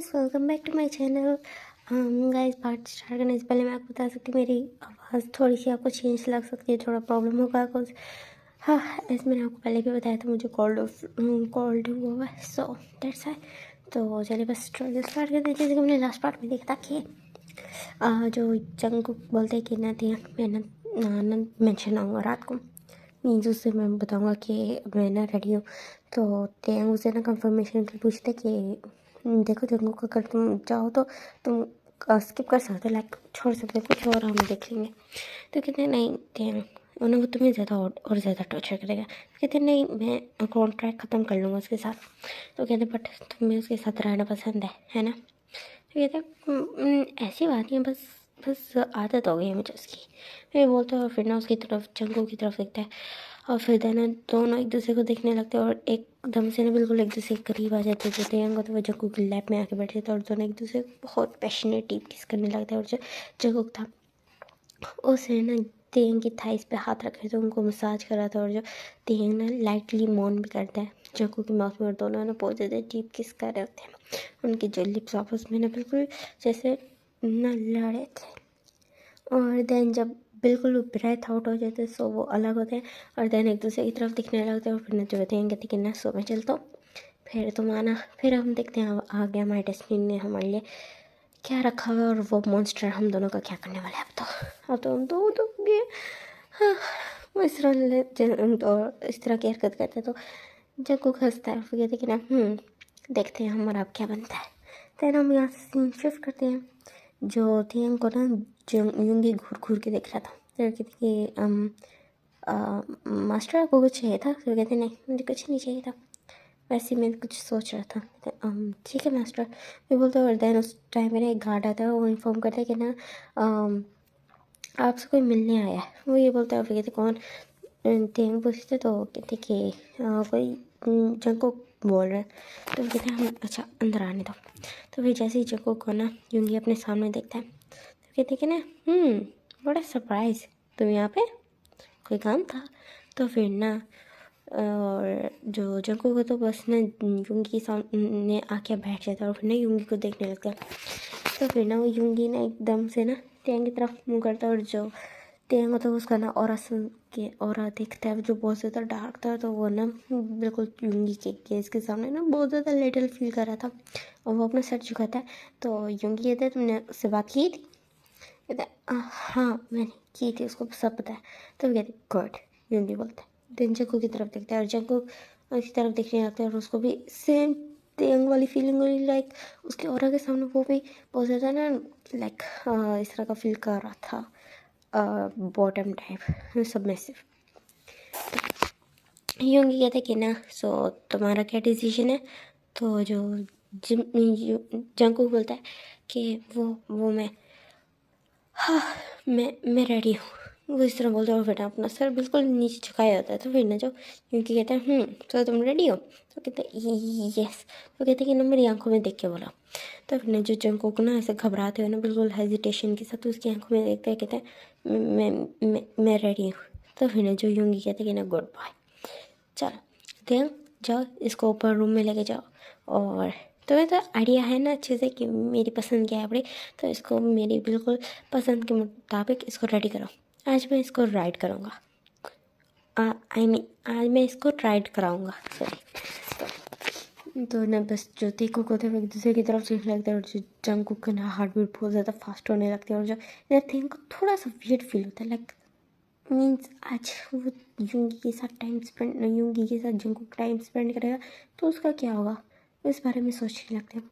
Guys, welcome back to my channel. Guys, part start करने से पहले मैं आपको बता सकती हूँ मेरी आवाज़ थोड़ी सी आपको चेंज लग सकती है, थोड़ा प्रॉब्लम होगा कुछ। हाँ, ऐसे मैंने आपको पहले भी बताया था, मुझे कोल्ड हुआ है, सो दैट्स है। तो चलिए बस स्टार्ट कर देते हैं। जैसे कि हमने लास्ट पार्ट में देखा था कि जो जंगकुक बोलते हैं कि मैं मेंशन आऊँगा रात को, मीन्स उससे मैं बताऊँगा कि मैं ना रेडी हूँ। तो तेंग उसे ना कंफर्मेशन के लिए पूछते कि देखो जंगकुक, अगर तुम चाहो तो तुम स्किप कर सकते हो, लाइक छोड़ सकते हो, कुछ और हम देख लेंगे। तो कहते हैं नहीं तेंग, उन्हें वो तुम्हें ज़्यादा और ज़्यादा टॉर्चर करेगा। कहते हैं नहीं, मैं कॉन्ट्रैक्ट ख़त्म कर लूँगा उसके साथ। तो कहते बट तुम्हें उसके साथ रहना पसंद है ना? तो कहते ऐसी बात नहीं है, बस बस आदत हो गई है मुझे उसकी। फिर बोलता है और फिर ना उसकी तरफ जंगू की तरफ देखता है और फिर देना दोनों एक दूसरे को देखने लगते हैं और एकदम से ना बिल्कुल एक दूसरे के करीब आ जाते थे। तेंग तो वो जंगू की लैप में आके बैठे थे और दोनों एक दूसरे को बहुत पैशनेट डीप किस करने लगते हैं। और जो जंगू था उसे ना तेंग की थाइस पे हाथ रखे थे, उनको मसाज करा था। और जो तेंग ना लाइटली मौन भी करता है जंगू की माउथ में, और दोनों ना बहुत ज़्यादा डीप किस कर रहे होते हैं। उनकी जो लिप्स आपस में ना बिल्कुल जैसे न लड़े थे। और देन जब बिल्कुल ब्रेथ आउट हो जाते हैं सो वो अलग होते हैं और देन एक दूसरे की तरफ दिखने लगते हैं। और फिर न जो हैं कहते कि ना सो मैं चलता हूँ, फिर तुम आना। फिर हम देखते हैं आ गया हमारे डेस्टिनी ने हमारे लिए क्या रखा हुआ है और वो मॉन्स्टर हम दोनों का क्या करने वाला है। अब तो हम दो गए। हाँ, वो इस तरह तो इस तरह की हरकत करते तो जब को हंसता है। फिर कहते कि ना देखते हैं हमारा अब क्या बनता है। तो हम यहाँ से सीन शिफ्ट करते हैं। जो थी हमको ना यूंगी घूर घूर के देख रहा था। तो कहते कि मास्टर आपको कुछ चाहिए था? तो कहते नहीं, मुझे कुछ नहीं चाहिए था, वैसे मैं कुछ सोच रहा था। ठीक है मास्टर, मैं बोलता हूँ। और देन उस टाइम मेरा एक गार्ड आता है, वो इन्फॉर्म करता है कि ना आपसे कोई मिलने आया है। वो ये बोलता है। फिर कहते कौन? तेंग पूछते तो कहते कि कोई जंको बोल रहे हैं। तो कहते हैं हम अच्छा अंदर आने दो। तो फिर जैसे ही जंको को ना यूंगी अपने सामने देखता है तो कहते कि ना बड़ा सरप्राइज, तुम यहाँ पे कोई काम था? तो फिर ना और जो जंको को तो बस ना यूंगी के सामने आके बैठ जाता है और फिर ना यूंगी को देखने लगता है। तो फिर ना वो यूंगी ना एकदम से ना तेंग की तरफ मुँह करता है और जो तेंग होता है उसका ना ऑरा सुन के ऑरा देखता है जो बहुत ज़्यादा डार्क था। तो वो ना बिल्कुल यूंगी के केस के सामने ना बहुत ज़्यादा लिटिल फील कर रहा था और वो अपना सर झुकाता है। तो यूंगी कहता है तुमने उससे बात की थी? कहता है हाँ मैंने की थी, उसको सब पता है। तो कहते गुड, यूंगी बोलता है। देन जंगू की तरफ देखता है और जंगू उसकी तरफ देखने लगता है और उसको भी सेम तेंग वाली फीलिंग हुई, लाइक उसके ऑरा के सामने वो भी बहुत ज़्यादा ना लाइक इस तरह का फील कर रहा था, बॉटम टाइप सबमिसिव। यूंगी कहते कि ना सो तुम्हारा क्या डिसीजन है? तो जो जंगू बोलता है कि वो हाँ मैं रेडी हूँ। वो इस तरह बोलते हैं और फिर अपना सर बिल्कुल नीचे झुकाया होता है। तो फिर ना जो क्योंकि कहते हैं तो तुम रेडी हो? तो कहते हैं यस। तो कहते हैं कि ना मेरी आंखों में देख के बोला। तो फिर ना जो जंको को ना ऐसे घबराते हुए ना बिल्कुल हेजिटेशन के साथ उसकी आंखों में देखते हैं, कहते हैं मैं रेडी हूँ। तो फिर ना जो यूंगी कहते हैं कि ना गुड बाय, चलो देख जाओ इसको ऊपर रूम में लेके जाओ। और तुम्हें तो आइडिया है ना अच्छे से कि मेरी पसंद क्या है बड़ी, तो इसको मेरी बिल्कुल पसंद के मुताबिक इसको रेडी करो। आज मैं इसको राइड करूँगा, आई मीन आज मैं इसको राइड कराऊँगा, सॉरी। तो ना बस जो तीखू को थे एक दूसरे की तरफ देखने लगते हैं और जो जंगकुक का ना हार्ट बीट बहुत ज़्यादा फास्ट होने लगती है। और जो थिंक को थोड़ा सा वियर्ड फील होता है, लाइक मीन्स आज वो यूंगी के साथ जंगकुक टाइम स्पेंड करेगा तो उसका क्या होगा, इस बारे में सोचने लगते हैं।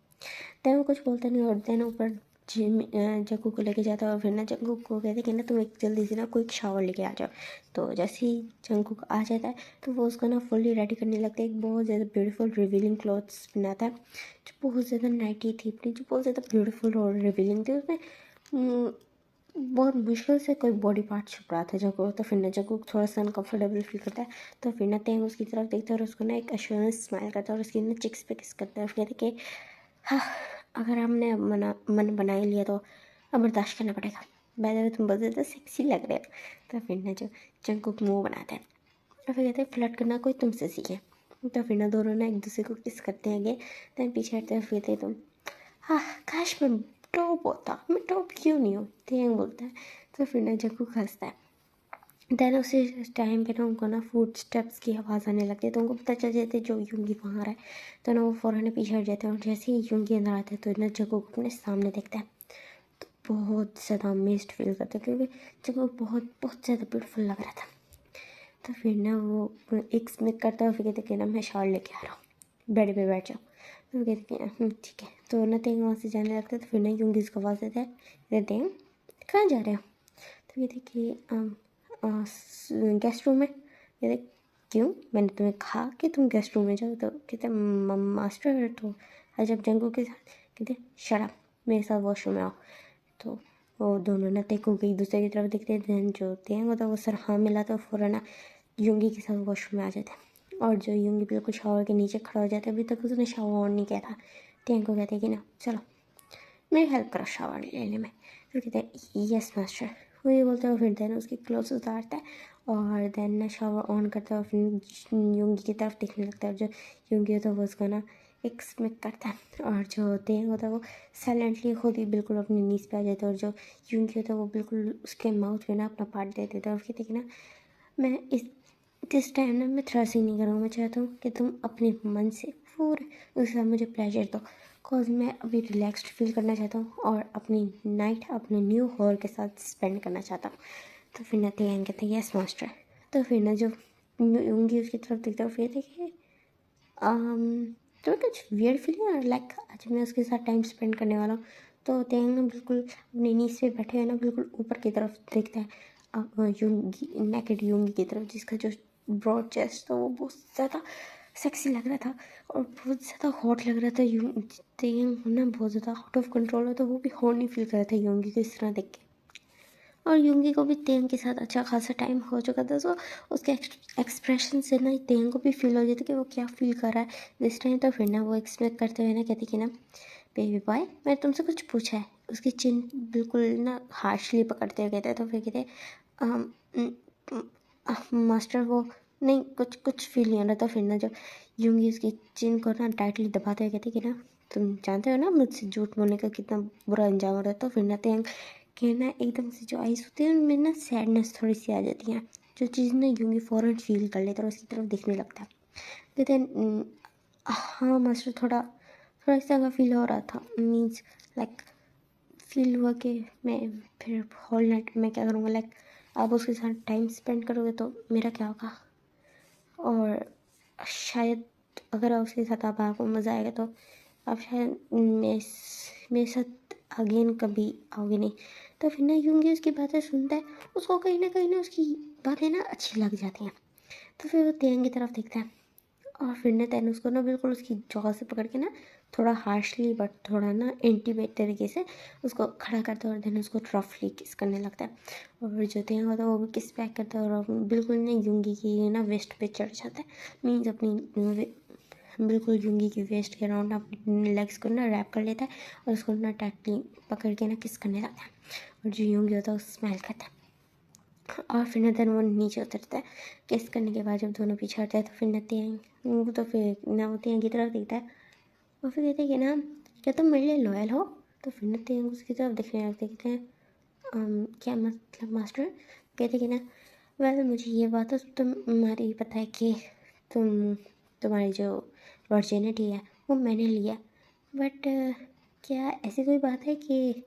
देन वो कुछ बोलते नहीं और देन ऊपर जंगकुक को लेके जाता है और फिर ना जंगकुक को कहते कि ना तुम एक जल्दी से ना क्विक शावर लेके आ जाओ। तो जैसे ही जंगकुक आ जाता है तो वो उसको ना फुल्ली रेडी करने लगता है। एक बहुत ज़्यादा ब्यूटीफुल रिवीलिंग क्लॉथ्स बनाता है जो बहुत ज़्यादा नाइटी थी अपनी, जो बहुत ज़्यादा ब्यूटीफुल और रिवीलिंग थी। उसमें बहुत मुश्किल से कोई बॉडी पार्ट छुप रहा था जंगकुक। तो फिर ना जंगकुक थोड़ा सा अनकम्फर्टेबल फील करता है। तो फिर ना तेंग उसकी तरफ देखता है और उसको ना एक एश्योरेंस स्माइल करता है और उसकी ना चिक्स पे किस करता है और कहते कि हाँ अगर हमने मन बना ही लिया तो अब बर्दाश्त करना पड़ेगा। बाय द वे तुम बहुत ज़्यादा सेक्सी लग रहे हो। तो फिर ना जो जंगकुक मुँह बनाता है और फिर कहते हैं फ्लर्ट करना कोई तुमसे सीखे। तो फिर ना दोनों ना एक दूसरे को किस करते हैं आगे। देन पीछे हटते हैं फिर तुम हाँ काश मैं टॉप होता, मैं टॉप क्यों नहीं हूँ, तेंग बोलता है। तो फिर ना जंगकुक हंसता है। देन उसी टाइम पे ना उनको ना फुट स्टेप्स की आवाज़ आने लगती है, तो उनको पता चल जाता है जो यूंगी वहाँ आ रहा है। तो ना वो फ़ौरन पीछे हट जाते हैं, और जैसे ही यूंगी अंदर आता है तो ना जंगकुक अपने सामने देखता है, तो बहुत ज़्यादा अमेज्ड फील करता है, क्योंकि जंगकुक बहुत बहुत ज़्यादा ब्यूटीफुल लग रहा था। तो फिर ना वो एक स्मिक करता है, फिर कहते कि ना मैं शावर लेके आ रहा हूँ, बेड पे बैठ जाओ। तो वो कहते कि ठीक है। तो ना तेंग वहाँ से जाने लगता है। तो फिर ना यूंगी इसको आवाज़ देता है, कहते हैं कहाँ जा रहे हो। तो कहते कि गेस्ट रूम में। कहते क्यों, मैंने तुम्हें कहा कि तुम गेस्ट रूम में जाओ। तो कहते मास्टर तो आज आप जंगू के साथ। कहते शराब, मेरे साथ वॉशरूम में आओ। तो वो दोनों ना तेंगू के एक दूसरे की तरफ देखते हैं। जो तेंग होता है वो सर हाँ मिला, तो फ़ौरन ना यूंगी के साथ वॉशरूम में आ जाते हैं। और जो यूंगी बिल्कुल शावर के नीचे खड़ा हो जाता है, अभी तक उसने शावर ऑन नहीं किया था। तेंग को कहते हैं कि ना चलो मेरी हेल्प करो शावर लेने में। तो कहते हैं यस मास्टर। वो ये बोलते हैं, फिर देन उसकी क्लोथ्स उतारता है और देन ना शावर ऑन करता है और फिर यूंगी की तरफ देखने लगता है। और जो यूंगी होता है वो उसका ना एक स्मिक करता है, और जो तेंग होता है वो साइलेंटली खुद ही बिल्कुल अपनी नीज पे आ जाता है। और जो यूंगी होता है वो बिल्कुल उसके माउथ में ना अपना पार्ट दे देता है, और कहते हैं कि ना मैं दिस टाइम ना मैं थ्रसिंग नहीं करूँगा, मैं चाहता हूँ कि तुम अपने मन से पूरे उसके साथ मुझे प्लेजर दो, बिकॉज मैं अभी रिलैक्स्ड फील करना चाहता हूँ और अपनी नाइट अपने न्यू हॉर के साथ स्पेंड करना चाहता हूँ। तो फिर ना तेंग कहते हैं यस मास्टर। तो फिर ना जो यूंगी उसकी तरफ देखता है, फिर देखिए तुम्हें कुछ वियर्ड फील है लाइक आज मैं उसके साथ टाइम स्पेंड करने वाला हूँ। तो तेंग ना बिल्कुल अपनी नीज पे बैठे हुए ना बिल्कुल ऊपर की तरफ देखता है, यूंगी नेकेड यूंगी की तरफ, जिसका जो ब्रॉड चेस्ट था वो बहुत ज़्यादा सेक्सी लग रहा था और बहुत ज़्यादा हॉट लग रहा था। तेंग ना बहुत ज़्यादा आउट ऑफ कंट्रोल है, तो वो भी हॉट नहीं फील कर रहा था यूंगी को इस तरह देख के। और यूंगी को भी तेंग के साथ अच्छा खासा टाइम हो चुका था, सो उसके एक्सप्रेशन से ना तेंग को भी फील हो जाता कि वो क्या फील कर रहा है दिस टाइम। तो फिर ना वो एक्सपेक्ट करते हुए ना कहती कि ना बेबी बॉय मैंने तुमसे कुछ पूछा है। उसकी चिन बिल्कुल ना हार्शली पकड़ते हुए कहते हैं। तो फिर कहते मास्टर वो नहीं कुछ कुछ फील नहीं हो रहा। तो फिर ना जब यूंगी उसकी चिन को ना टाइटली दबाते हुए कहते कि ना तुम जानते हो ना मुझसे झूठ बोलने का कितना बुरा अंजाम हो रहा है। तो फिर ना तेंग कि ना एकदम से जो आइस होती है उनमें ना सैडनेस थोड़ी सी आ जाती है, जो चीज़ ना यूंगी फ़ौरन फील कर लेता है और उसकी तरफ देखने लगता है। कहते हैं हाँ मास्टर थोड़ा थोड़ा इस तरह फील हो रहा था, मीन्स लाइक फील हुआ कि मैं फिर होल नाइट मैं क्या करूँगा, लाइक आप उसके साथ टाइम स्पेंड करोगे तो मेरा क्या होगा, और शायद अगर उसके साथ आपको मज़ा आएगा तो आप शायद मेरे साथ अगेन कभी आओगे नहीं। तो फिर ना यूंगी उसकी बातें सुनता है, उसको कहीं ना उसकी बातें ना अच्छी लग जाती हैं। तो फिर वो तेंग की तरफ देखता है और फिर ना तैन उसको ना बिल्कुल उसकी जॉ से पकड़ के ना थोड़ा हार्शली बट थोड़ा ना इंटीमेट तरीके से उसको खड़ा करता है, और देन उसको रफली किस करने लगता है। और जो तेंग होता है वो भी किस बैक करता है और बिल्कुल ना यूंगी की ना वेस्ट पे चढ़ जाता है, मीन्स अपनी बिल्कुल यूंगी की वेस्ट के अराउंड अपने लेग्स को ना रैप कर लेता है और उसको ना टाइटली पकड़ के ना किस करने लगता है। और जो यूंगी होता है वो स्माइल करता है और फिर ना देन वो नीचे उतरता है। किस करने के बाद जब दोनों पीछे हटते हैं तो फिर ना तेंग तो फिर ना वो तेंग की तरफ देखता है और फिर कहते हैं कि ना क्या तुम मेरे लिए लॉयल हो। तो फिर ना तेंग उसकी तरफ देखने लगते कहते हैं क्या मतलब मास्टर। कहते कि ना वेल मुझे ये बात तो तुम्हारी पता है कि तुम्हारी जो वर्जिनिटी है वो मैंने लिया, बट क्या ऐसी कोई बात है कि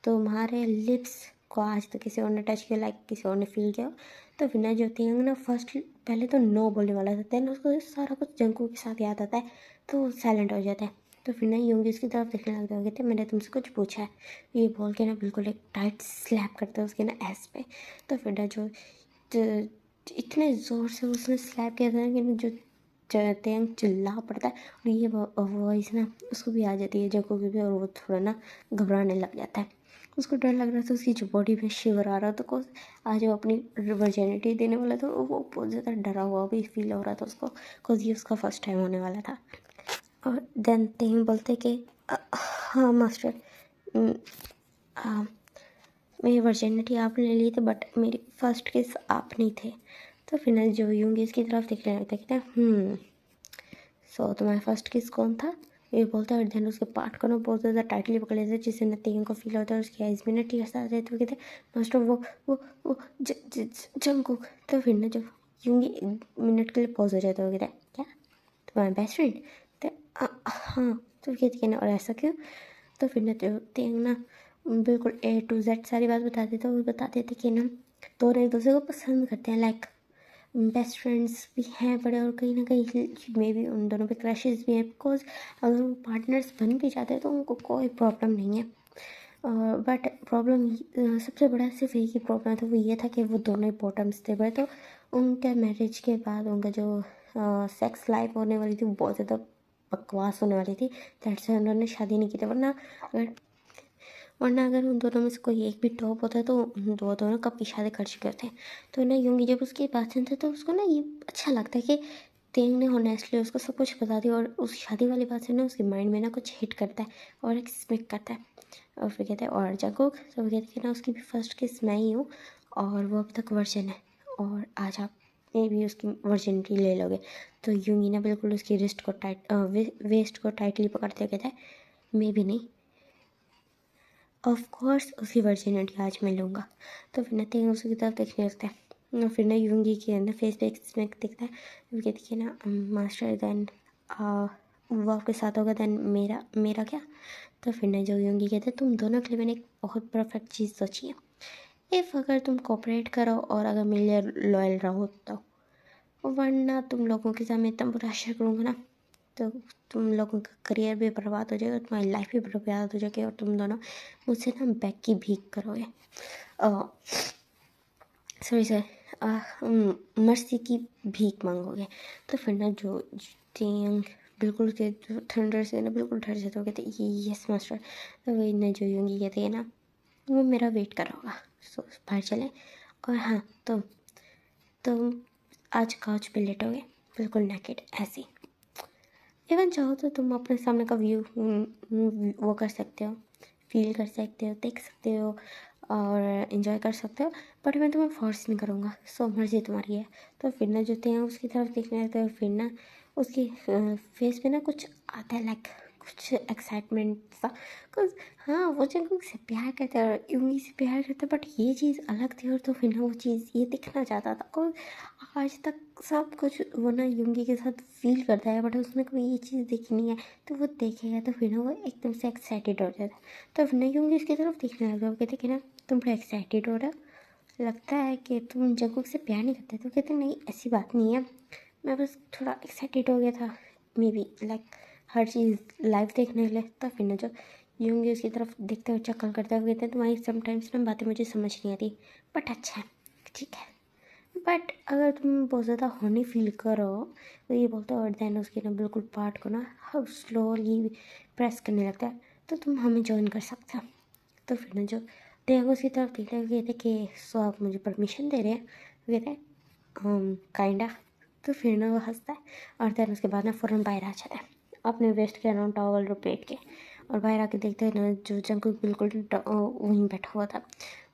तुम्हारे लिप्स को आज तक किसी और ने टच किया, लाइक किसी और ने फील किया। तो फिर ना जो तेंग ना फर्स्ट पहले तो नो बोलने वाला था, देन उसको सारा कुछ जंकू के साथ याद आता है तो साइलेंट हो जाता है। तो फिर ना यूंगी उसकी तरफ देखने लगता है, कहते मैंने तुमसे कुछ पूछा है, ये बोल के ना बिल्कुल एक टाइट स्लैप करता है उसके ना एस पे। तो फिर ना इतने ज़ोर से उसने स्लैप किया था कि जो तेंग चिल्ला पड़ता है और ये वॉइस ना उसको भी आ जाती है जंकू की भी, और वो थोड़ा ना घबराने लग जाता है। उसको डर लग रहा था, उसकी जो बॉडी में शिवर आ रहा था, को आज वो अपनी वर्जिनिटी देने वाला था, वो बहुत ज़्यादा डरा हुआ भी फील हो रहा था उसको, बिकॉज ये उसका फर्स्ट टाइम होने वाला था। और देन तेंग बोलते कि हाँ मास्टर मेरी वर्जिनिटी आपने ली थी बट मेरी फर्स्ट किस आप नहीं थे। तो फिर जो यूंगी इसकी तरफ देखने लगता है, कहते हैं सो तुम्हारा फर्स्ट किस कौन था। ये बोलता है और देन उसके पार्ट को ना बहुत ज़्यादा टाइटली पकड़ लेते हैं, जिससे ना तेंग को फील होता है, उसकी आइज़ में ना टीयर्स आ जाते हैं। तो कहते हैं मास्टर वो जंगकुक। तो फिर ना जब यूंगी मिनट के लिए पॉज हो जाता है, वो कहता है क्या तुम्हारा बेस्ट फ्रेंड? तो हाँ। तो कहते हैं ना और ऐसा क्यों? तो फिर ना जो तेंग ना बिल्कुल A to Z सारी बात बता देता है। वो बता देते कि ना दोनों एक दूसरे को पसंद करते हैं, लाइक बेस्ट फ्रेंड्स भी हैं बड़े, और कहीं ना कहीं मे भी उन दोनों पे क्रशेस भी हैं, बिकॉज अगर वो पार्टनर्स बन भी जाते हैं तो उनको कोई प्रॉब्लम नहीं है। बट प्रॉब्लम सबसे बड़ा सिर्फ एक ही प्रॉब्लम था, वो ये था कि वो दोनों ही बॉटम्स थे बड़े। तो उनके मैरिज के बाद उनका जो सेक्स लाइफ होने वाली थी वो बहुत ज़्यादा बकवास होने वाली थी। दैट्स व्हाई उन्होंने शादी नहीं की थी। वरना अगर उन दोनों में से कोई एक भी टॉप होता तो वो दोनों कब की शादी कर चुके होते। तो ना यूंगी जब उसकी बात सुनते तो उसको ना ये अच्छा लगता है कि तेंग ने ऑनेस्टली उसको सब कुछ बता दिया, और उस शादी वाली बात से ना उसके माइंड में ना कुछ हिट करता है और एक स्मिक करता है। और फिर कहते हैं और जंगकुक, तो वो कहते हैं कि ना उसकी भी फर्स्ट किस मैं ही हूँ और वो अब तक वर्जिन है, और आज आप मे भी उसकी वर्जिनिटी ले लोगे। तो यूंगी ना बिल्कुल उसकी रिस्ट को वेस्ट को टाइटली पकड़ते हुए कहता है मे भी नहीं, ऑफ कोर्स उसकी वर्जिनिटी आज मैं लूँगा। तो फिर ना तेंग उसकी तरफ देखने लगता है, और फिर ना यूंगी के ना फेस पे एक स्मिक दिखता है। वो कहती है ना मास्टर देन वो आपके साथ होगा देन मेरा मेरा क्या? तो फिर ना जो यूंगी कहते हैं तुम दोनों के लिए मैंने एक बहुत परफेक्ट चीज़ सोची है, इफ़ अगर तुम कोऑपरेट करो और अगर मेरे लिए लॉयल रहो तो, वरना तुम लोगों के साथ मैं इतना बुरा शेयर करूँगा ना तो तुम लोगों का करियर भी बर्बाद हो जाएगा, तुम्हारी लाइफ भी बर्बाद हो जाएगी, और तुम दोनों मुझसे ना बैक की भीख करोगे, सॉरी सर, मर्सी की भीख मांगोगे। तो फिर ना जो तेंग बिल्कुल उसके थंडर से ना बिल्कुल डर जाते हो, कहते यस मास्टर। तो वही ना जो यूंगी कहते हैं ना वो मेरा वेट कर रहा होगा, सो बाहर चले। और हाँ तो आज काउच पे लेटोगे बिल्कुल नेकेड ऐसे। इवन चाहो तो तुम अपने सामने का व्यू वो कर सकते हो, फील कर सकते हो, देख सकते हो और इन्जॉय कर सकते हो, बट मैं तुम्हें फोर्स नहीं करूँगा, सो मर्जी तुम्हारी है। तो फिर ना जो थे उसकी तरफ देखने लगते हो, फिर ना उसकी फेस पे ना कुछ आता है, लाइक कुछ एक्साइटमेंट सा, बिकॉज हाँ वो जंगकुक से प्यार करता है और यूंगी से प्यार करता है, बट ये चीज़ अलग थी। और तो फिर ना वो चीज़ ये दिखना चाहता था, और आज तक सब कुछ वो ना यूंगी के साथ फील करता है, बट उसने कभी ये चीज़ देखी नहीं है। तो वो देखेगा तो फिर ना वो एकदम से एक्साइटेड हो जाता है। तो फिर ना यूंगी उसकी तरफ देखने लगा, वो कहते कि ना तुम बड़ा एक्साइटेड हो रहा, लगता है कि तुम जंगकुक से प्यार नहीं करते। तो कहते नहीं ऐसी बात नहीं है, मैं बस थोड़ा एक्साइटेड हो गया था, may be like her cheese live देखने के लिए। तो फिर ना जो यूंगी उसकी तरफ देखते हुए चक्कर करते हुए कहते हैं तुम्हारी समटाइम्स ना बातें मुझे समझ नहीं आती, बट अच्छा है ठीक है, बट अगर तुम बहुत ज़्यादा हॉनी फील करो तो ये बोलते हो, और देन उसके ना बिल्कुल पार्ट को ना हम स्लोली प्रेस करने लगता है, तो तुम हमें ज्वाइन कर सकते हो। तो फिर ना जो देव उसकी तरफ देखते हुए कहते कि सो आप मुझे परमिशन दे रहे हैं? वो कहते हैं काइंडा। तो फिर ना वो हंसता है, और देन उसके बाद ना फ़ौरन बाहर आ जाता है अपने वेस्ट के अराउंड टॉवल लपेट के। और बाहर आके देखते हैं ना जो जंगकुक बिल्कुल वहीं बैठा हुआ था,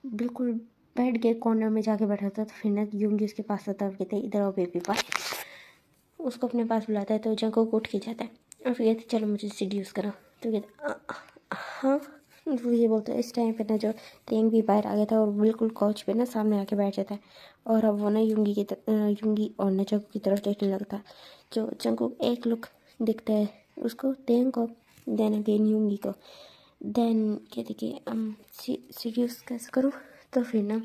बिल्कुल बेड के कॉर्नर में जाके बैठा था। तो फिर ना यूंगी उसके पास आता है और कहते हैं इधर आओ बेबी बॉय, उसको अपने पास बुलाता है। तो जंगकुक उठ के जाता है और फिर कहते चलो मुझे सीड्यूस करो। तो कहते हाँ। वो ये बोलता है, इस टाइम पे ना जो तेंग भी बाहर आ गया था और बिल्कुल काउच पे ना सामने आके बैठ जाता है, और अब वो ना यूंगी और ना जंगकुक की तरफ देखने लगता है। जो जंगकुक एक लुक दिखता है उसको तेंग को, देन अगेन यूंगी को, देन कहते कि सीरियस कैसे करूँ। तो फिर ना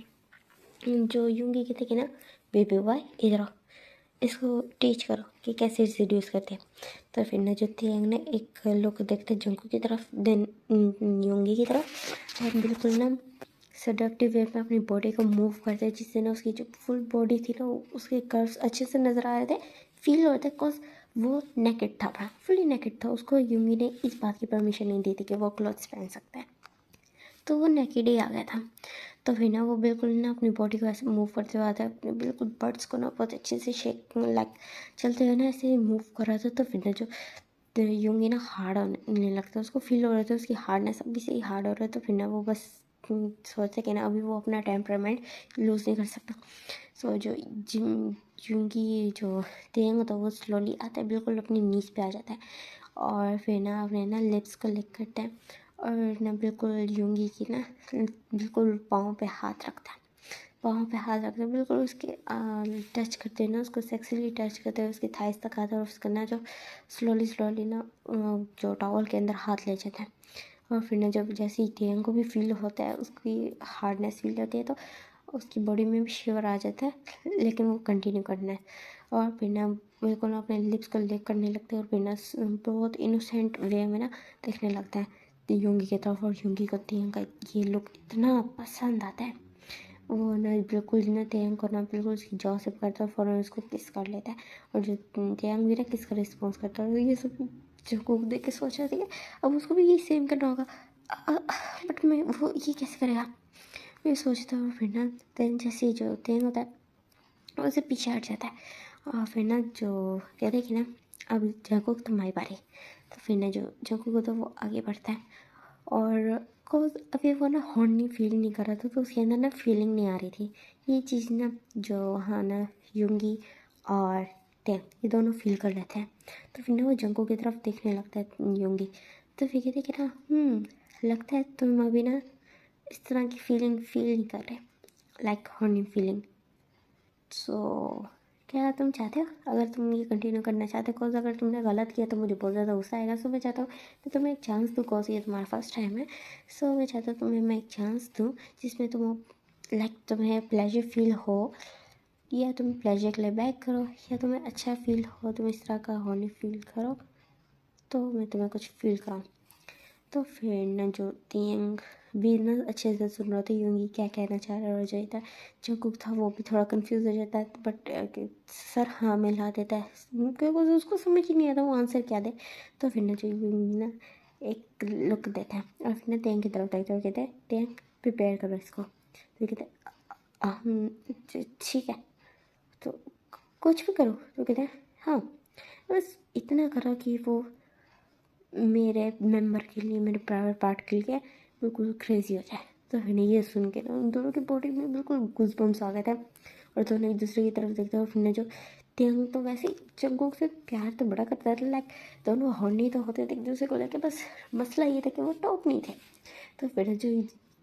जो यूंगी कहते कि ना बेबी बॉय इधर आओ, इसको टीच करो कि कैसे रिड्यूस करते हैं। तो फिर ना जो तेंग ने एक लुक देखते जंगकुक की तरफ, देन यूंगी की तरफ, और बिल्कुल ना सेडक्टिव वे में अपनी बॉडी को मूव करते हैं, जिससे ना उसकी जो फुल बॉडी थी ना उसके कर्व्स अच्छे से नज़र आ रहे थे, फील हो रहे थे, बिकॉज वो नेकेड था, फुली नेकेड था। उसको यूंगी ने इस बात की परमिशन नहीं दी थी कि वो क्लॉथ्स पहन सकता है, तो वो नेकेड ही आ गया था। तो फिर ना वो बिल्कुल ना अपनी बॉडी को ऐसे मूव करते हुए आता है, अपने बिल्कुल बर्ड्स को ना बहुत अच्छे से शेक लाइक चलते हुए ना ऐसे मूव कर रहा था। तो फिर ना जो यूंगी ना हार्ड होने लगता है, उसको फील हो रहा था उसकी हार्डनेस अभी से ही हार्ड हो रहा है। तो फिर ना वो बस सोचते कि ना अभी वो अपना टेम्परामेंट लूज़ नहीं कर सकता। सो जो यूंगी जो तेंग होता है वो स्लोली आता है, बिल्कुल अपनी नीज पे आ जाता है, और फिर ना अपने ना लिप्स को लिक करता है और ना बिल्कुल यूंगी की ना बिल्कुल पाँव पे हाथ रखता है, पाँव पे हाथ रखते हैं, बिल्कुल उसके टच करते हैं ना, उसको सेक्सुअली टच करते हैं, उसकी थाइस तक आता है और उसका ना जो स्लोली ना जो टॉवल के अंदर हाथ ले जाता है। और फिर ना जब जैसे ही टेंग को भी फील होता है, उसकी हार्डनेस फील होती है, तो उसकी बॉडी में भी शिवर आ जाता है, लेकिन वो कंटिन्यू करना है। और फिर ना बिल्कुल अपने लिप्स को लिक करने लगते हैं और फिर ना बहुत इनोसेंट वे में ना देखने लगता है यूंगी की तरफ। और यूंगी को टेंग का ये लुक इतना पसंद आता है, वो ना बिल्कुल ना टेंग को ना बिल्कुल उसकी जॉ से पकड़ता है, फ़ौरन उसको किस कर लेता है। और जो टेंग भी ना किस का रिस्पॉन्स करता है, ये सब जंगकुक देख के सोच रही है अब उसको भी ये सेम करना होगा, बट मैं वो ये कैसे करेगा, मैं सोचता हूँ। फिर ना टेंग जैसे जो टेंग होता है वो उसे पीछे हट जाता है और फिर ना जो कहते हैं कि ना अब जंगकुक तुम्हारी बारी, तो फिर ना जो जंगकुक होता है वो आगे बढ़ता है और कोज अभी वो ना हॉर्नी फील नहीं कर रहा था, तो उसके अंदर ना फीलिंग नहीं आ रही थी। ये चीज़ ना जो हाँ ना यूंगी और टेंग ये दोनों फील कर लेते हैं, तो फिर ना वो जंगकुक की तरफ देखने लगता है यूंगी। तो फिर कहते कि ना लगता है तुम अभी ना इस तरह की फीलिंग फील नहीं कर रहे, लाइक हॉर्नी फीलिंग। सो क्या तुम चाहते हो, अगर तुम ये कंटिन्यू करना चाहते हो, कोज अगर तुमने गलत किया तो मुझे बहुत ज़्यादा गुस्सा आएगा। सो मैं चाहता हूँ कि तुम्हें एक चांस दूँ, कोज ये तुम्हारा फर्स्ट टाइम है। सो मैं चाहता हूँ तुम्हें मैं एक चांस दूँ जिसमें तुम लाइक तुम्हें प्लेजर फील हो, या तुम प्लेजर के लिए बैक करो, या तुम्हें अच्छा फील हो, तुम इस तरह का होने फील करो, तो मैं तुम्हें कुछ फील कराऊँ। तो फिर ना जो टेंग भी ना अच्छे से सुन रहा था यूंगी क्या कहना चाह रहा है, और जो था जंगकुक था वो भी थोड़ा कंफ्यूज हो जाता है, बट सर हाँ मिला देता है क्योंकि उसको समझ ही नहीं आता वो आंसर क्या दे। तो फिर ना जो यूंगी ना एक लुक देता है और फिर ना टेंग की तरफ देखते हुए कहते हैं टेंग प्रिपेयर करो इसको। तो कहते हैं ठीक है, तो कुछ भी करो। तो कहते हैं हाँ बस इतना करो कि वो मेरे मेंबर के लिए, मेरे प्राइवेट पार्ट के लिए बिल्कुल क्रेजी हो जाए। तो मैंने ये सुन के ना उन दोनों की बॉडी में बिल्कुल गूज़बम्स आ गए थे और दोनों एक दूसरे की तरफ देखते और फिर जो टेंग तो वैसे ही जंगकुक से प्यार तो बड़ा करता था, लाइक दोनों हॉर्नी तो होते थे एक दूसरे को लेकर, बस मसला ये था कि वो टॉप नहीं थे। तो फिर जो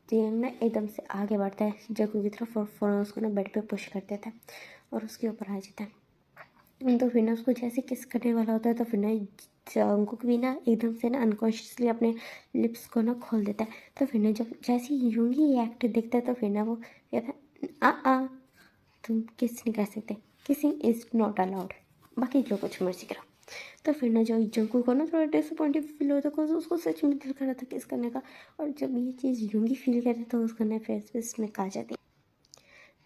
टेंग ना एकदम से आगे बढ़ता है जंगकुक की तरफ और फ़ौरन उसको ना बेड पे पुश कर देता है और उसके ऊपर आ जाता है। तो फिर ना उसको जैसे किस करने वाला होता है, तो फिर ना जंगकुक भी ना एकदम से ना अनकॉन्शियसली अपने लिप्स को ना खोल देता है। तो फिर ना जब जैसे ही यूंगी ये एक्ट देखता है, तो फिर ना वो कहता है आ तुम किस नहीं कर सकते, किसिंग इज़ नॉट अलाउड, बाकी जो कुछ मर्जी करो। तो फिर ना जो जंगकुक को ना थोड़ा डिसअपॉइंटेड फील होता है, उसको सच में दिल कर रहा था किस करने का, और जब ये चीज़ यूंगी फील करते तो उसका ना फेस पे स्मेक आ जाती है।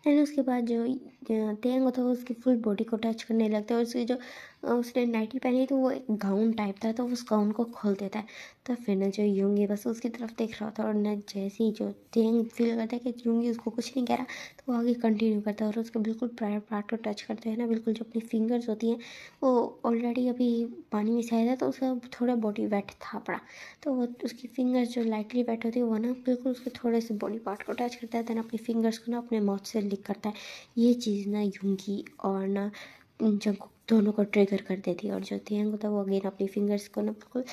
एंड उसके बाद जो टेंग होता है वो उसकी फुल बॉडी को टच करने लगता है, और उसकी जो उसने नाइटी पहनी तो वो एक गाउन टाइप था, तो उस गाउन को खोल देता है। तो फिर ना जो यूंगी बस उसकी तरफ देख रहा होता है, और ना जैसे ही जो टेंग फील करता है कि यूंगी उसको कुछ नहीं कह रहा, तो वो आगे कंटिन्यू करता है और उसके बिल्कुल प्राइवेट पार्ट को टच करते हैं ना, बिल्कुल जो अपनी फिंगर्स होती हैं वो ऑलरेडी अभी पानी में शायद है, तो उसका थोड़ा बॉडी वेट था पड़ा, तो वो उसकी फिंगर्स जो लाइटली वेट होती है वो ना बिल्कुल उसके थोड़े से बॉडी पार्ट को टच करता है, देन अपनी फिंगर्स को ना अपने माउथ से लिक करता है। ये चीज़ ना यूंगी और ना जंगकुक दोनों को ट्रिगर कर देती है, और जो टेंग होता है वो अगेन अपनी फिंगर्स को ना बिल्कुल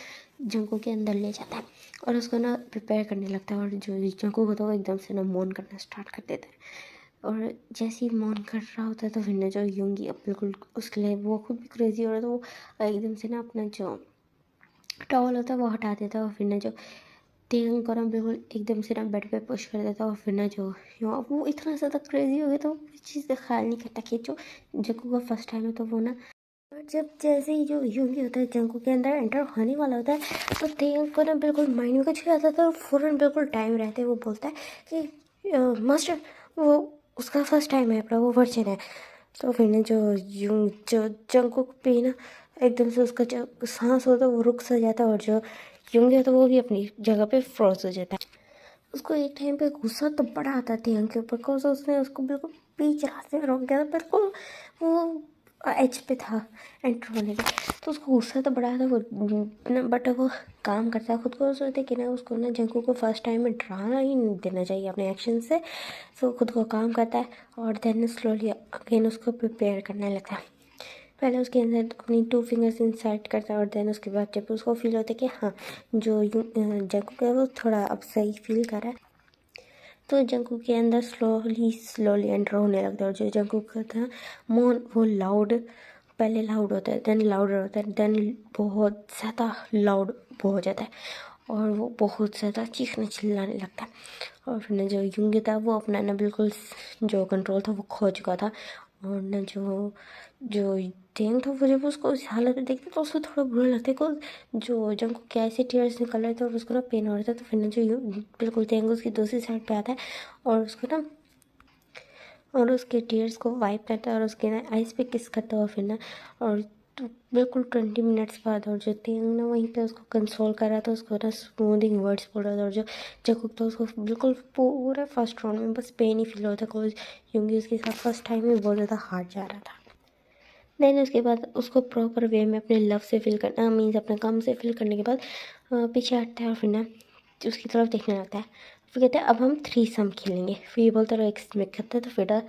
जंगकुक के अंदर ले जाता है और उसको ना प्रिपेयर करने लगता है, और जो जंगकुक होता है वो एकदम से ना मौन करना स्टार्ट कर देता है। और जैसे ही मौन कर रहा होता है, तो फिर ना जो यूंगी अब बिल्कुल उसके लिए वो खुद भी क्रेजी हो रहा था, वो एकदम से ना अपना जो टॉवल होता है वो हटा देता है, और फिर ना जो टेंग को ना बिल्कुल एकदम से ना बेड पे पुश कर देता है, और फिर ना जो वो इतना ज़्यादा क्रेजी हो गया, तो वो चीज़ का ख्याल नहीं करता कि जो जंगकुक का फर्स्ट टाइम है, तो वो ना और जब जैसे ही जो यूंगी होता है जंगकुक के अंदर एंटर होने वाला होता है, तो टेंग को ना बिल्कुल माइंड में कुछ आता था, और फ़ौरन बिल्कुल टाइम रहते वो बोलता है कि मास्टर वो उसका फर्स्ट टाइम है, अपना वो वर्जन है। तो फिर ना जो जंगकुक पे ना एकदम से उसका जो सांस होता है वो रुक सा जाता है, और जो यूंगी होता है वो भी अपनी जगह पे फ्रोज हो जाता है। उसको एक टाइम पे गुस्सा तो बड़ा आता था टेंग के ऊपर, बिकॉज उसने उसको बिल्कुल बीच रास्ते में रोक दिया था, बिल्कुल वो एज पे था एंटर होने के, तो उसको गुस्सा तो बड़ा था वो बट वो काम करता है खुद को, सोचते कि ना उसको ना जंगकुक को फर्स्ट टाइम में डराना ही नहीं देना चाहिए अपने एक्शन से। तो खुद को काम करता है और देन स्लोली अगेन उसको प्रिपेयर करने लगता है। पहले उसके अंदर अपनी 2 फिंगर्स इंसर्ट करता है और देन उसके बाद जब उसको फील होता है कि हाँ जो जंकुक है वो थोड़ा अब सही फील कर रहा है, तो जंकुक के अंदर स्लोली एंटर होने लगता है। और जो जंकुक का था मोन वो लाउड, पहले लाउड होता है, देन लाउडर होता है, देन बहुत ज़्यादा लाउड हो जाता है और वो बहुत ज़्यादा चीखने चिल्लाने लगता है। और फिर ना जो युंगी था वो अपना ना बिल्कुल जो कंट्रोल था वो खो चुका था। और ना जो जो टेंग था वो जब उसको इस हालत में देखते तो उसको थोड़ा बुरा लगता है को जो जंग क्या ऐसे टीयर्स निकल रहे थे और उसको ना पेन हो रहा था। तो फिर ना जो बिल्कुल टेंग उसकी दूसरी साइड पे आता है और उसको ना और उसके टीयर्स को वाइप करता है और उसके ना आइस पे किस करता है। और फिर ना और तो बिल्कुल 20 मिनट्स बाद और जो तेंग ना वहीं पे उसको कंसोल कर रहा था, उसको ना स्मूदिंग वर्ड्स बोल रहा था। और जो जकुक था उसको बिल्कुल पूरे फर्स्ट राउंड में बस पेन ही फील होता था बिकॉज क्योंकि उसके साथ फर्स्ट टाइम में बहुत ज़्यादा हार्ड जा रहा था। देन उसके बाद उसको प्रॉपर वे में अपने लव से फिल करना मीन्स अपने काम से फिल करने के बाद पीछे हटता है और फिर ना उसकी तरफ देखने लगता है। फिर कहते हैं अब हम 3 सम खेलेंगे। फिर ये बोलता रहा एक स्मिक करता है तो फिर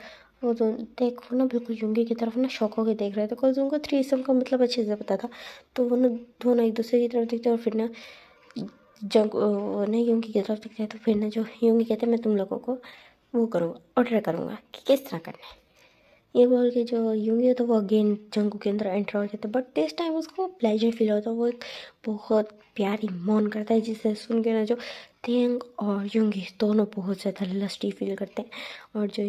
वो तो देखो ना बिल्कुल युंगी की तरफ ना शौक होकर देख रहे थे बिकॉज उनको 3 सम का मतलब अच्छे से पता था। तो वो ना दोनों एक दूसरे की तरफ देखते हैं और फिर ना जब वो ना युंगी की तरफ देखते हैं तो फिर ना जो युंगी कहते हैं मैं तुम लोगों को वो करूँगा, ऑर्डर करूँगा कि किस तरह करना है। ये बोल के जो यूंगी होता है वो अगेन जंगू के अंदर एंटर हो जाता है बट दिस टाइम उसको प्लेजर फील होता है। वो एक बहुत प्यारी मौन करता है जिसे सुन के ना जो तेंग और यूंगी दोनों बहुत ज़्यादा लस्टी फील करते हैं। और जो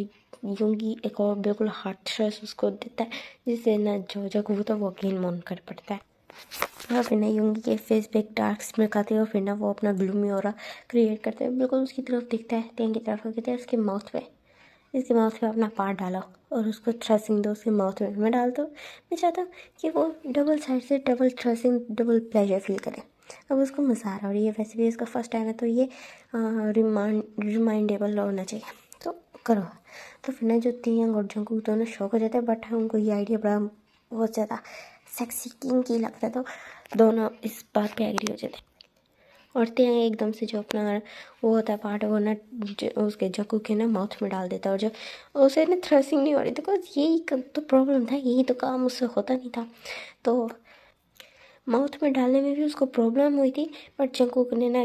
यूंगी एक और बिल्कुल हार्ट स्ट्रेस उसको देता है जिससे ना जो जंगू होता है वो अगेन मौन कर पड़ता है। और फिर ना यूंगी के फेस पे एक डार्क स्मिक आती है और फिर ना वो अपना ग्लूमी ऑरा क्रिएट करते हैं। बिल्कुल उसकी तरफ दिखता है तेंग की तरफ कहते हैं इसके माउथ पे अपना पार्ट डालो और उसको थ्रसिंग दो उसके माउथ में। मैं डालता हूँ, मैं चाहता हूँ कि वो डबल साइड से डबल थ्रसिंग डबल प्लेजर फील करे। अब उसको मज़ा आ रहा है और ये वैसे भी इसका फर्स्ट टाइम है तो ये रिमाइंडेबल होना चाहिए तो करो। तो फिर ना जो तियांग और जंगकुक दोनों शौक हो जाते हैं बट उनको ये आइडिया बड़ा बहुत ज़्यादा सेक्सी किंग लगता है तो दोनों इस बात पे एग्री हो जाते हैं। और तेंग एकदम से जो अपना वो होता है पार्ट वो ना उसके जकू के ना माउथ में डाल देता है और जो उसे ना थ्रसिंग नहीं हो रही बिकॉज यही तो प्रॉब्लम था, यही तो काम उससे होता नहीं था। तो माउथ में डालने में भी उसको प्रॉब्लम हुई थी बट जंकुक ने ना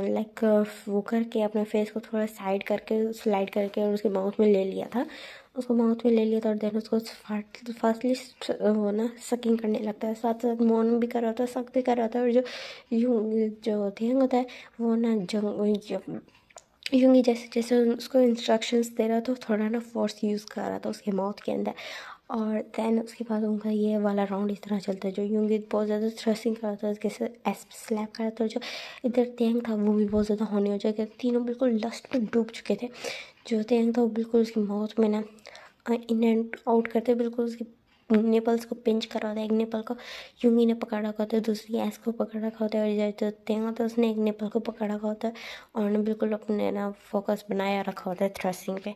लाइक वो करके अपने फेस को थोड़ा साइड करके स्लाइड करके और उसके माउथ में ले लिया था, उसको माउथ में ले लिया था। और देन उसको फास्टली वो ना सकिंग करने लगता है, साथ साथ मौन भी कर रहा था, सक भी कर रहा था। और जो यूं जो ध्यंग होता है वो ना यूंगी जैसे जैसे उसको इंस्ट्रक्शंस दे रहा था थोड़ा ना फोर्स यूज़ कर रहा था उसके माउथ के अंदर। और देन उसके बाद उनका ये वाला राउंड इस तरह चलता है जो यूंगी बहुत ज़्यादा थ्रस्टिंग कर रहा था उसके एस स्लैप कर रहा था। जो इधर तेंग था वो भी बहुत ज़्यादा होने हो जाएगा, तीनों बिल्कुल लस्ट में डूब चुके थे। जो तेंग था वो बिल्कुल उसकी माउथ में ना इन एंड आउट करते बिल्कुल उसकी निपल्स को पिंच कर रहा था। एक निपल को यूंगी ने पकड़ रखा होता है, दूसरी ऐस को पकड़ रखा होता है और इधर जो तेंग होता है उसने एक निपल को पकड़ रखा होता है और ना बिल्कुल अपने ना फोकस बनाया रखा होता है थ्रस्टिंग पे।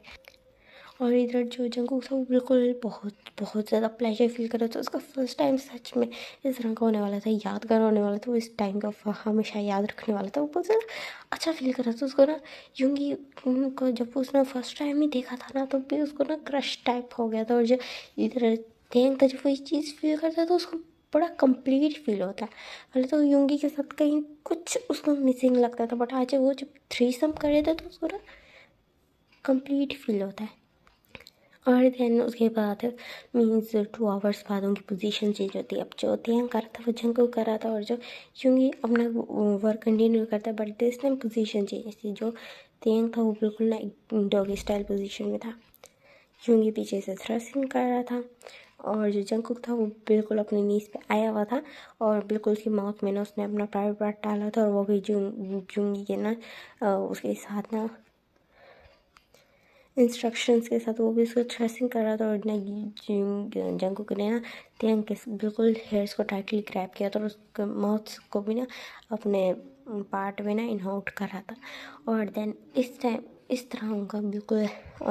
और इधर जो जंगकुक था वो बिल्कुल बहुत बहुत ज़्यादा प्लेजर फील कर रहा था। उसका फर्स्ट टाइम सच में इस तरह का होने वाला था, यादगार होने वाला था, वो इस टाइम का हमेशा याद रखने वाला था। वो बहुत ज़्यादा अच्छा फील कर रहा था। उसको ना यूंगी को जब उसने फर्स्ट टाइम ही देखा था ना तो भी उसको ना क्रश टाइप हो गया था। और जो इधर तेंग था जब वो ये चीज़ फील करता था उसको बड़ा कंप्लीट फील होता है। पहले तो यूंगी के साथ कहीं कुछ उसको मिसिंग लगता था बट आज वो जब 3 सम कर रहे थे तो उसको ना कंप्लीट फील होता है। और देन उसके बाद मीन्स 2 आवर्स बाद उनकी पोजीशन चेंज होती है। अब जो तेंग कर रहा था वो जंगकुक कर रहा था और जो यूंगी अपना वर्क कंटिन्यू करता है but this time position change थी। जो तेंग था वो बिल्कुल ना डॉगी स्टाइल पोजीशन में था, यूंगी पीछे से थ्रस्टिंग कर रहा था और जो जंगकुक था वो बिल्कुल अपनी नीज पे आया हुआ था और बिल्कुल उसकी माउथ में ना उसने अपना प्राइवेट पार्ट डाला था और वो भी जूंगी के ना उसके साथ ना इंस्ट्रक्शंस के साथ वो भी उसको थ्रेसिंग कर रहा था। और ना जंगकुक ने ना तेंग के बिल्कुल हेयर्स को टाइटली ग्रैब किया था और उसके माउथ को भी ना अपने पार्ट में ना इन आउट कर रहा था। और देन इस टाइम इस तरह उनका बिल्कुल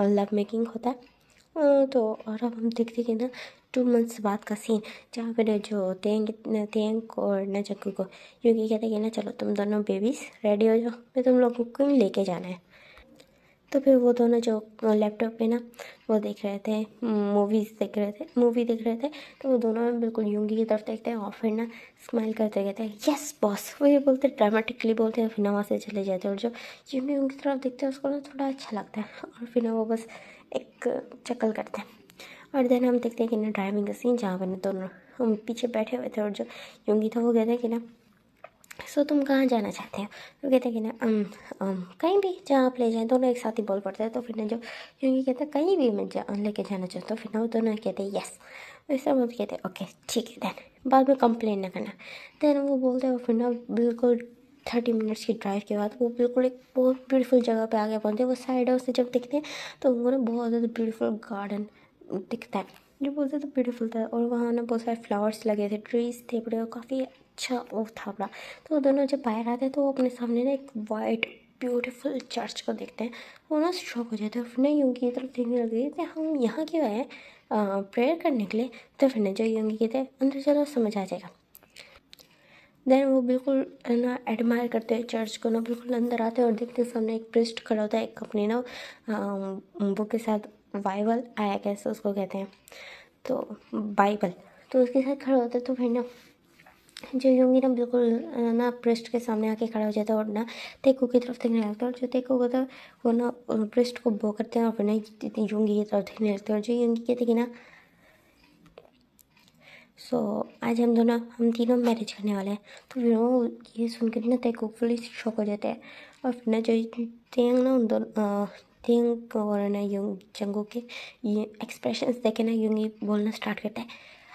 लव मेकिंग होता है। तो और अब हम देखते कि ना 2 मंथ्स बाद का सीन जहाँ पे ना जो तेंग और ना जंगकुक को क्योंकि कहते हैं कि ना चलो तुम दोनों बेबीज रेडी हो जाओ, मैं तुम लोगों को लेके जाना है। तो फिर वो दोनों जो लैपटॉप पे ना वो देख रहे थे, मूवी देख रहे थे। तो वो दोनों बिल्कुल यूंगी की तरफ देखते हैं और फिर ना स्माइल करते कहते हैं यस बॉस, वो ये बोलते ड्रामेटिकली बोलते हैं, फिर ना वहाँ से चले जाते हैं। और जो यूंगी उनकी तरफ देखते हैं उसको ना थोड़ा अच्छा लगता है और फिर ना वो बस एक चक्कर करते हैं। और देन हम देखते हैं कि ना ड्राइविंग का सीन जहाँ पर ना दोनों हम पीछे बैठे हुए थे और जो यूंगी था वो कहते हैं कि ना सो तुम कहाँ जाना चाहते हो। तो कहते हैं कि ना कहीं भी जहाँ आप ले जाएं। दोनों एक साथ ही बोल पड़ते हैं। तो फिर ना जो यूंगी कहते हैं कहीं भी मैं लेके जाना चाहता हूँ। फिर ना वो दोनों कहते हैं यस। वैसे वो कहते हैं ओके ठीक है। देन बाद में कंप्लेन ना करना। देन वो बोलते हैं फिर ना बिल्कुल 30 मिनट्स की ड्राइव के बाद वो बिल्कुल एक बहुत ब्यूटीफुल जगह पे आगे पहुँचते हैं। वो साइड हाउस से जब देखते हैं तो उनको ना बहुत ज़्यादा ब्यूटीफुल गार्डन दिखता है जो बहुत ज़्यादा ब्यूटीफुल था। और वहाँ ना बहुत सारे फ्लावर्स लगे थे, ट्रीज थे बड़े, और काफ़ी अच्छा वो था बड़ा। तो वो दोनों जब बाहर आते हैं तो वो अपने सामने ना एक वाइट ब्यूटीफुल चर्च को देखते हैं। वो ना शॉक हो जाते हैं। फिर ना यूंगी की तरफ देखने लगे कि हम यहाँ क्यों आए प्रेयर करने के लिए। तो फिर ना जो यूंगी कहते हैं अंदर चलो समझ आ जाएगा। देन वो बिल्कुल ना एडमायर करते हैं चर्च को ना, बिल्कुल अंदर आते हैं और देखते हैं सामने एक प्रिस्ट खड़ा होता है, एक अपनी ना बुक के साथ, बाइबल आया कैसे उसको कहते हैं, तो बाइबल, तो उसके साथ खड़ा होता है। तो फिर ना जो यूंगी ना बिल्कुल ना प्रिस्ट के सामने आके खड़ा हो जाता है और ना तेको की तरफ देखने लगता है। और जो तेको होता है वो ना प्रिस्ट को बो करते हैं और फिर ना यूंगी की तरफ देखने लगते हैं। और जो यूंगी कहते कि ना सो आज हम तीनों मैरिज करने वाले हैं। तो फिर वो ये सुन कर ना तेको फुली शॉक हो जाते हैं। और फिर ना जो तेंग ना उन दोनों तेंग और ना जंगू के ये एक्सप्रेशंस देखे ना यूंगी बोलना स्टार्ट करता है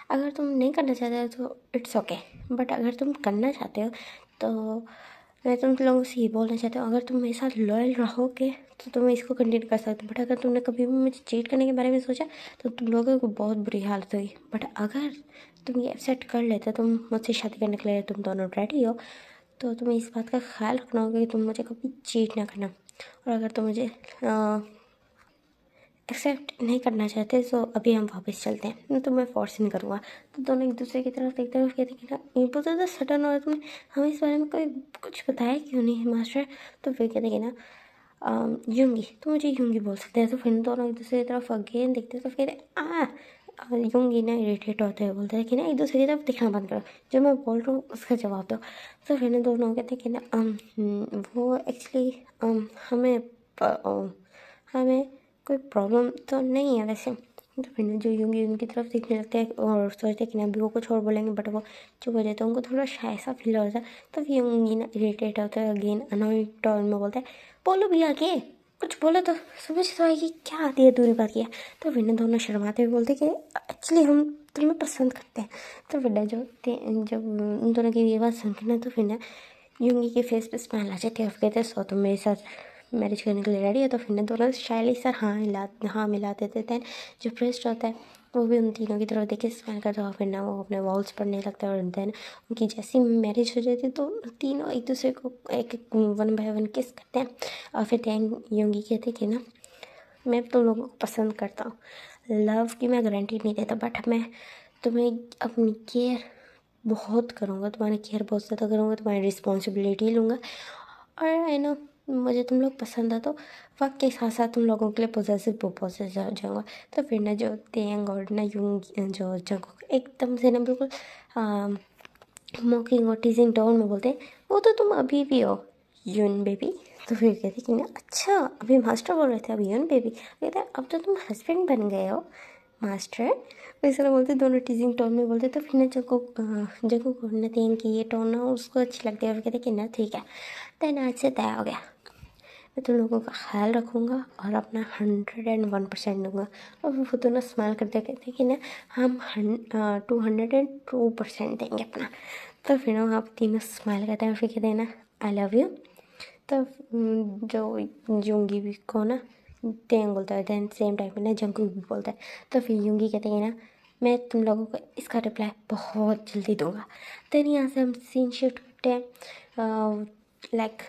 अगर तुम नहीं करना चाहते हो तो इट्स ओके, बट अगर तुम करना चाहते हो तो मैं तुम लोगों से ये बोलना चाहती हूँ अगर तुम मेरे साथ लॉयल रहोगे तो तुम इसको कंटिन्यू कर सकते हो। बट अगर तुमने कभी भी मुझे चीट करने के बारे में सोचा तो तुम लोगों को बहुत बुरी हालत हुई। बट अगर तुम ये एक्सेप्ट कर लेते, तुम मुझसे शादी करने के लिए तुम दोनों रेडी हो, तो तुम्हें इस बात का ख्याल रखना होगा कि तुम मुझे कभी चीट ना करना। और अगर तुम मुझे एक्सेप्ट नहीं करना चाहते तो अभी हम वापस चलते हैं, नहीं तो मैं फोर्स नहीं करूँगा। तो दोनों एक दूसरे की तरफ देखते हुए कहते कि ना ये बहुत ज़्यादा सडन और तुमने हमें इस बारे में कोई कुछ बताया क्यों नहीं है मास्टर। तो फिर कहते कि ना यूंगी, तो मुझे यूंगी बोल सकते हैं। तो फिर दोनों एक दूसरे की तरफ अगेन देखते हैं। तो फिर यूंगी ना इरिटेट होते हुए बोलते हैं कि ना एक दूसरे की तरफ दिखना बंद करो, जो मैं बोल रहा हूँ उसका जवाब दो। तो फिर ना दोनों कहते हैं कि ना वो एक्चुअली हमें कोई प्रॉब्लम तो नहीं है वैसे। तो फिर ना जो यूंगी उनकी तरफ देखने लगते हैं और सोचते हैं कि ना अभी वो कुछ और बोलेंगे, बट वो चुप हो जाते हैं, उनको थोड़ा शाय सा फील होता है। तो फिर यूंगी ना इरिटेट होता है, अगेन अनोइंग टोन में बोलता है बोलो भी आगे कुछ बोलो तो समझ तो आएगी, क्या आती है दूरी बात किया। तो फिर ना दोनों शर्माते हुए बोलते कि एक्चुअली हम तुम्हें पसंद करते हैं। तो फिर ना जब उन दोनों की ये बात सुनकर ना तो फिर ना यूंगी के फेस पे स्माइल आ जाती है और कहते हैं सो तुम मेरे साथ मैरिज करने के लिए रेडी है। तो फिर ना दोनों शायली सर हाँ मिला देते थे। जो प्रेस्ट होता है वो भी उन तीनों की तरफ देखे स्माइल करता है और फिर ना वो अपने वॉल्स पढ़ने लगता है। और देन उनकी जैसी मैरिज हो जाती है तो तीनों एक दूसरे को एक वन बाय वन किस करते हैं। और फिर देन यूंगी कहते कि ना मैं तुम लोगों को पसंद करता हूँ, लव की मैं गारंटी नहीं देता, बट मैं तुम्हें अपनी केयर बहुत करूँगा, तुम्हारी केयर बहुत ज़्यादा करूँगा, तुम्हारी रिस्पॉन्सिबिलिटी लूँगा। और आई नो मुझे तुम लोग पसंद है तो वक्त के साथ साथ तुम लोगों के लिए पोजेसिव हो जाऊँगा। तो फिर ना जो तेंग और ना यूंग जो जंगुक एकदम से ना बिल्कुल मॉकिंग और टीजिंग टोन में बोलते हैं वो तो तुम अभी भी हो यून बेबी। तो फिर कहते कि ना अच्छा अभी मास्टर बोल रहे थे अभी यून बेबी, कहते अब तो तुम हस्बैंड बन गए हो मास्टर, वैसे ना बोलते दोनों टीजिंग टोन में बोलते। तो फिर ना जगह को ना तेंग की ये टोन ना उसको अच्छी लगती है और कहते कि ना ठीक है देन आज से तय हो गया, मैं तुम लोगों का ख्याल रखूँगा और अपना 101% दूँगा। और वो दोनों स्माइल करते कहते कि ना हम 202% देंगे अपना। तो फिर ना आप तीनों स्माइल करते हैं और फिर कहते हैं ना आई लव यू। तो जो यूंगी भी को ना तेंग बोलता है, देन सेम टाइम पे ना जंगकुक भी बोलता है। तो फिर यूंगी कहते हैं ना मैं तुम लोगों को इसका रिप्लाई बहुत जल्दी दूंगा। देन यहाँ से हम सीन शिफ्ट करते हैं लाइक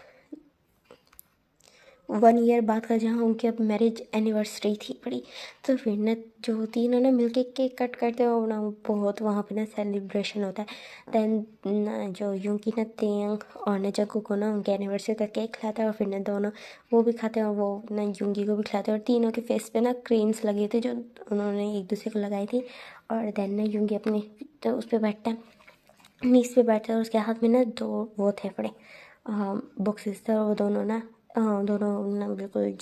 1 ईयर बाद का जहाँ उनकी अब मैरिज एनिवर्सरी थी बड़ी, तो फिर ना जो तीनों ना मिलके केक कट करते हो ना, बहुत वहाँ पे ना सेलिब्रेशन होता है। देन ना जो यूंगी ना तेयंग और ना जंगकुक को ना उनके एनिवर्सरी का केक खिलाता है, और फिर ना दोनों वो भी खाते हैं और वो ना यूंगी को भी खिलाते हैं, और तीनों के फेस पे ना क्रीम्स लगे थे जो उन्होंने एक दूसरे को लगाई थी। और देन ना यूंगी अपने तो उस पर बैठता है, नीस पे बैठता है, और उसके हाथ में ना 2 वो थे बड़े बॉक्सेस थे, और वो दोनों ना दोनों ना बिल्कुल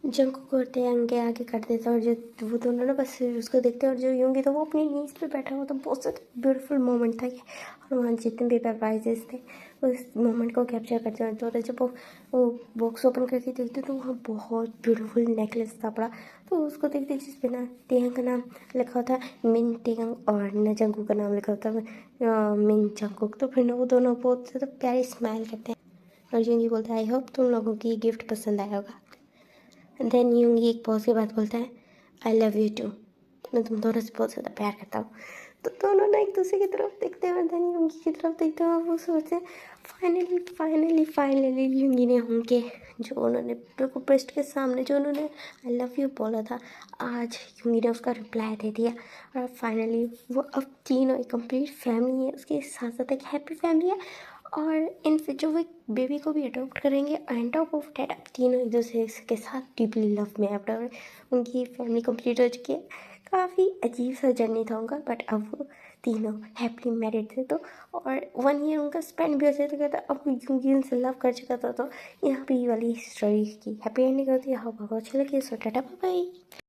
जंगकुक और तेयंग के आगे कर देता है, और जो वो दोनों ना बस उसको देखते हैं, और जो यूंगी तो वो अपनी नीज पे बैठा हुआ, तो बहुत ब्यूटीफुल मोमेंट था ये। और वहाँ जितने भी पेपराइजेस थे उस मोमेंट को कैप्चर करते हैं। तो जब वो बॉक्स ओपन करके देखते तो वहाँ बहुत ब्यूटीफुल नेकलेस था पड़ा, तो उसको देखते जिस पे ना तेयंग का नाम लिखा होता है मिन तेयंग, और ना जंगकुक का नाम लिखा होता है मिन जंगकुक। तो फिर ना वो दोनों बहुत ज़्यादा प्यारी स्माइल करते हैं, और यूंगी बोलता है आई होप तुम लोगों को ये गिफ्ट पसंद आया होगा। देन यूंगी एक पॉज के बाद बोलता है आई लव यू टू, मैं तुम दोनों से बहुत ज़्यादा प्यार करता हूँ। तो दोनों ना एक दूसरे की तरफ देखते हैं, और देन यूंगी की तरफ देखते हैं, और वो सोचते हैं फाइनली यूंगी ने उनके जो उन्होंने बिल्कुल ब्रेस्ट के सामने जो उन्होंने आई लव यू बोला था, आज यूंगी ने उसका रिप्लाई दे दिया। और फाइनली वो अब तीनों एक कंप्लीट फैमिली है, उसके साथ साथ एक हैप्पी फैमिली है, और इन फ्यूचर वो एक बेबी को भी अडॉप्ट करेंगे। एंड टॉप ऑफ डैट अब तीनों एक दूसरे के साथ डीपली लव में है, और उनकी फैमिली कंप्लीट हो चुकी है। काफ़ी अजीब सा जर्नी था उनका, बट अब वो तीनों हैप्पीली मैरिड थे। तो और 1 ईयर उनका स्पेंड भी हो चुका था, अब यूंगी उनसे लव कर चुका था। तो यहाँ पे ये वाली स्टोरी की हैप्पी एंडिंग होती है। हाँ, बहुत अच्छी लगी। सो टाटा बाय बाय।